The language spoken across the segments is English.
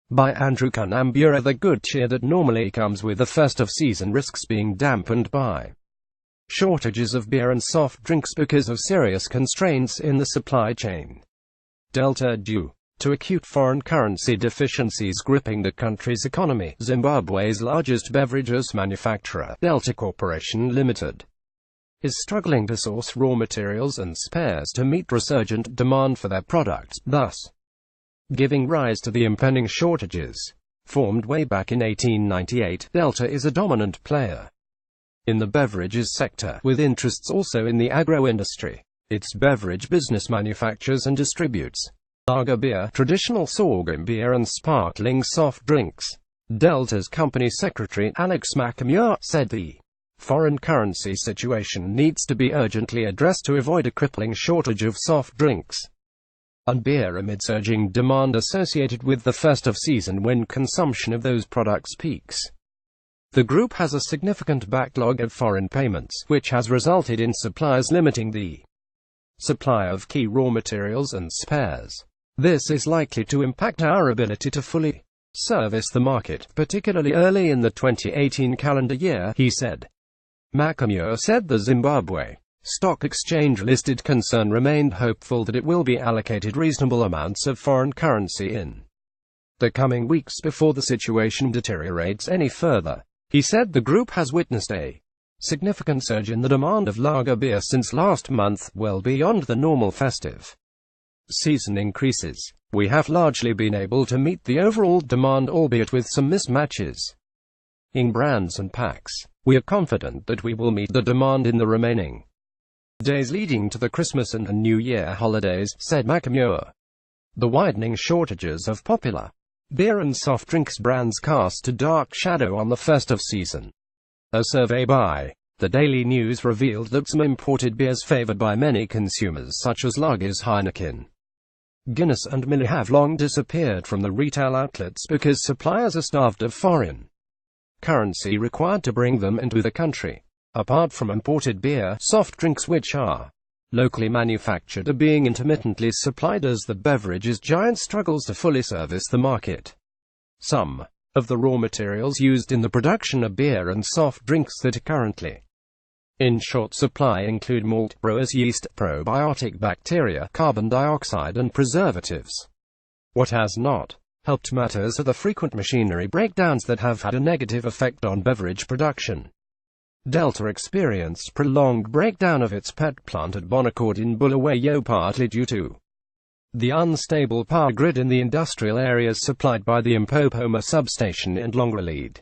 By Andrew Canambura. The good cheer that normally comes with the festive season risks being dampened by shortages of beer and soft drinks because of serious constraints in the supply chain. Delta due to acute foreign currency deficiencies gripping the country's economy. Zimbabwe's largest beverages manufacturer, Delta Corporation Limited, is struggling to source raw materials and spares to meet resurgent demand for their products, thus giving rise to the impending shortages. Formed way back in 1898, Delta is a dominant player in the beverages sector, with interests also in the agro-industry. Its beverage business manufactures and distributes lager beer, traditional sorghum beer and sparkling soft drinks. Delta's company secretary, Alex Makamura, said the foreign currency situation needs to be urgently addressed to avoid a crippling shortage of soft drinks and beer amid surging demand associated with the festive season when consumption of those products peaks. The group has a significant backlog of foreign payments, which has resulted in suppliers limiting the supply of key raw materials and spares. This is likely to impact our ability to fully service the market, particularly early in the 2018 calendar year, he said. Makamura said the Zimbabwe Stock Exchange-listed concern remained hopeful that it will be allocated reasonable amounts of foreign currency in the coming weeks before the situation deteriorates any further. He said the group has witnessed a significant surge in the demand of lager beer since last month, well beyond the normal festive season increases. We have largely been able to meet the overall demand, albeit with some mismatches in brands and packs. We are confident that we will meet the demand in the remaining days leading to the Christmas and New Year holidays, said Makamura. The widening shortages of popular beer and soft drinks brands cast a dark shadow on the festive season. A survey by the Daily News revealed that some imported beers favored by many consumers, such as lagers, Heineken, Guinness and Miller, have long disappeared from the retail outlets because suppliers are starved of foreign currency required to bring them into the country. Apart from imported beer, soft drinks which are locally manufactured are being intermittently supplied as the beverages giant struggles to fully service the market. Some of the raw materials used in the production of beer and soft drinks that are currently in short supply include malt, brewers' yeast, probiotic bacteria, carbon dioxide and preservatives. What has not helped matters are the frequent machinery breakdowns that have had a negative effect on beverage production. Delta experienced prolonged breakdown of its PET plant at Bonacord in Bulawayo, partly due to the unstable power grid in the industrial areas supplied by the Mpopoma substation and longer lead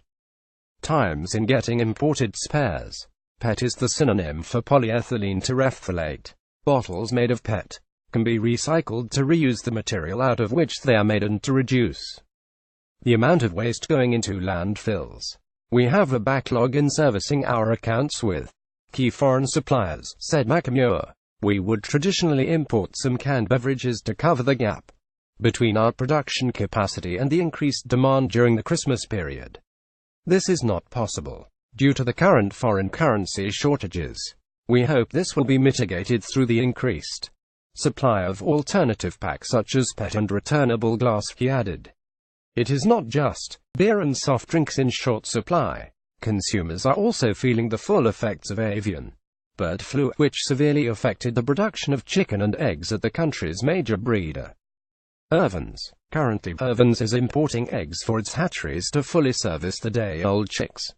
times in getting imported spares. PET is the synonym for polyethylene terephthalate. Bottles made of PET can be recycled to reuse the material out of which they are made and to reduce the amount of waste going into landfills. We have a backlog in servicing our accounts with key foreign suppliers, said Makamura. We would traditionally import some canned beverages to cover the gap between our production capacity and the increased demand during the Christmas period. This is not possible due to the current foreign currency shortages. We hope this will be mitigated through the increased supply of alternative packs such as PET and returnable glass, he added. It is not just beer and soft drinks in short supply. Consumers are also feeling the full effects of avian bird flu, which severely affected the production of chicken and eggs at the country's major breeder, Irvins. Currently, Irvins is importing eggs for its hatcheries to fully service the day-old chicks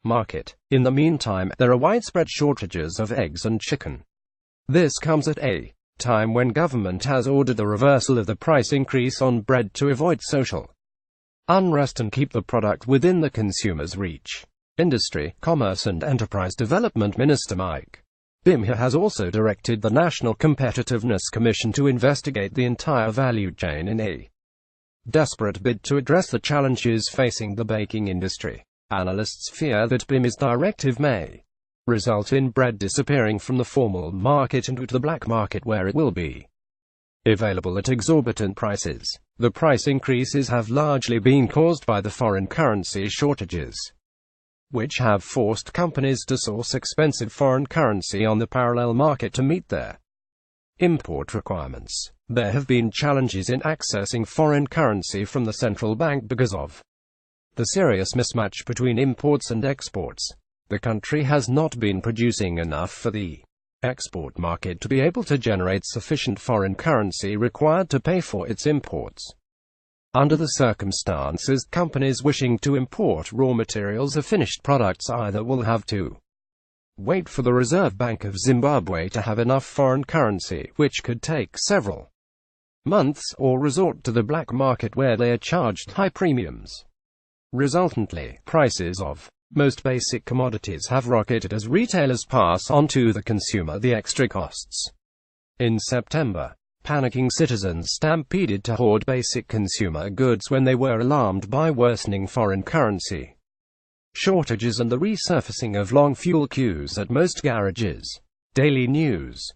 market. In the meantime, there are widespread shortages of eggs and chicken. This comes at a time when government has ordered the reversal of the price increase on bread to avoid social unrest and keep the product within the consumer's reach. Industry, Commerce and Enterprise Development Minister Mike Bimha has also directed the National Competitiveness Commission to investigate the entire value chain in a desperate bid to address the challenges facing the baking industry. Analysts fear that Bimha's directive may result in bread disappearing from the formal market and to the black market, where it will be available at exorbitant prices. The price increases have largely been caused by the foreign currency shortages, which have forced companies to source expensive foreign currency on the parallel market to meet their import requirements. There have been challenges in accessing foreign currency from the central bank because of the serious mismatch between imports and exports. The country has not been producing enough for the export market to be able to generate sufficient foreign currency required to pay for its imports. Under the circumstances, companies wishing to import raw materials or finished products either will have to wait for the Reserve Bank of Zimbabwe to have enough foreign currency, which could take several months, or resort to the black market where they are charged high premiums. Resultantly, prices of most basic commodities have rocketed as retailers pass on to the consumer the extra costs. In September, panicking citizens stampeded to hoard basic consumer goods when they were alarmed by worsening foreign currency shortages and the resurfacing of long fuel queues at most garages. Daily News.